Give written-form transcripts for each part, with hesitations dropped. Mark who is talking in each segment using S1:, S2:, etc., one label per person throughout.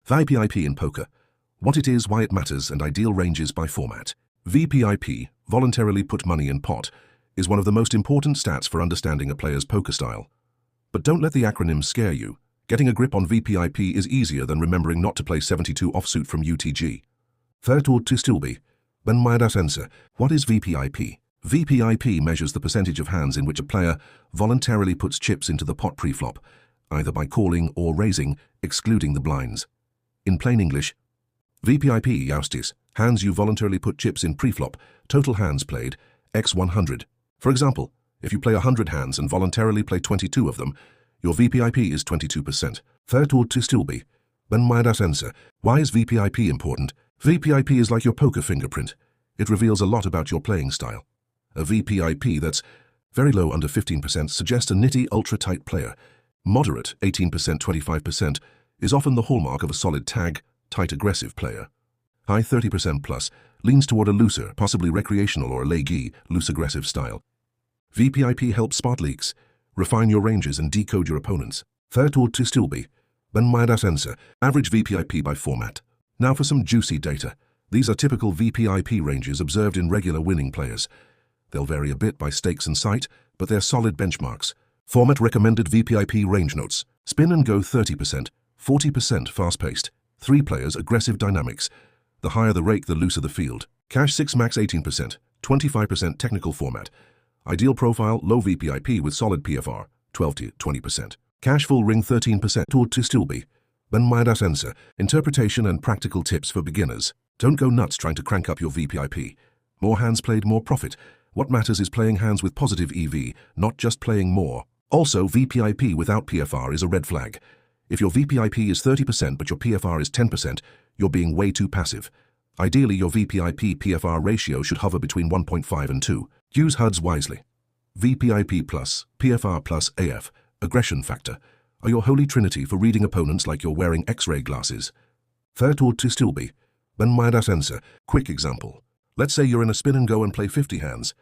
S1: VPIP in poker. What it is, why it matters, and ideal ranges by format. VPIP, voluntarily put money in pot, is one of the most important stats for understanding a player's poker style. But don't let the acronym scare you. Getting a grip on VPIP is easier than remembering not to play 72 offsuit from UTG. Förtord till Stillby. Ben Maidas answer. What is VPIP? VPIP measures the percentage of hands in which a player voluntarily puts chips into the pot pre-flop, either by calling or raising, excluding the blinds. In plain English, VPIP joustis, hands you voluntarily put chips in pre-flop, total hands played, x 100. For example, if you play 100 hands and voluntarily play 22 of them, your VPIP is 22%. Förtord till Stillby. Ben Maidas answer. Why is VPIP important? VPIP is like your poker fingerprint. It reveals a lot about your playing style. A VPIP that's very low, under 15%, suggests a nitty, ultra-tight player. Moderate, 18%, 25%, is often the hallmark of a solid tag, tight, aggressive player. High, 30% plus, leans toward a looser, possibly recreational or a leggy, loose aggressive style. VPIP helps spot leaks, refine your ranges and decode your opponents. Förtord till Stillby. Ben Maidas answer. Average VPIP by format. Now for some juicy data. These are typical VPIP ranges observed in regular winning players. They'll vary a bit by stakes and site, but they're solid benchmarks. Format recommended VPIP range notes. Spin and go 30%, 40% fast-paced. 3 players, aggressive dynamics. The higher the rake, the looser the field. Cash 6 max 18%, 25% technical format. Ideal profile, low VPIP with solid PFR, 12 to 20%. Cash full ring 13%. Toward to Stillby. Ben Maidas answer. Interpretation and practical tips for beginners. Don't go nuts trying to crank up your VPIP. More hands played, more profit. What matters is playing hands with positive EV, not just playing more. Also, VPIP without PFR is a red flag. If your VPIP is 30% but your PFR is 10%, you're being way too passive. Ideally, your VPIP-PFR ratio should hover between 1.5 and 2. Use HUDs wisely. VPIP plus, PFR plus AF, aggression factor, are your holy trinity for reading opponents like you're wearing X-ray glasses. Förtord till Stillby. Ben Maidas answer. Quick example. Let's say you're in a spin and go and play 50 hands.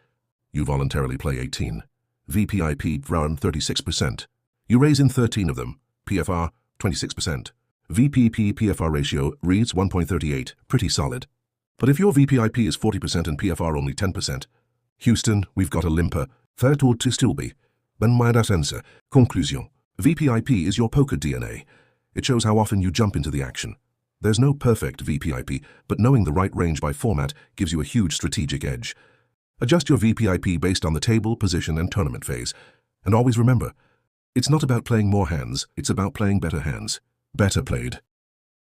S1: You voluntarily play 18. VPIP around 36%. You raise in 13 of them. PFR 26%. VPP-PFR ratio reads 1.38, pretty solid. But if your VPIP is 40% and PFR only 10%, Houston, we've got a limper. Förtord till Stillby. Ben Maidas answer. Conclusion. VPIP is your poker DNA. It shows how often you jump into the action. There's no perfect VPIP, but knowing the right range by format gives you a huge strategic edge. Adjust your VPIP based on the table, position, and tournament phase. And always remember, it's not about playing more hands, it's about playing better hands. Better played.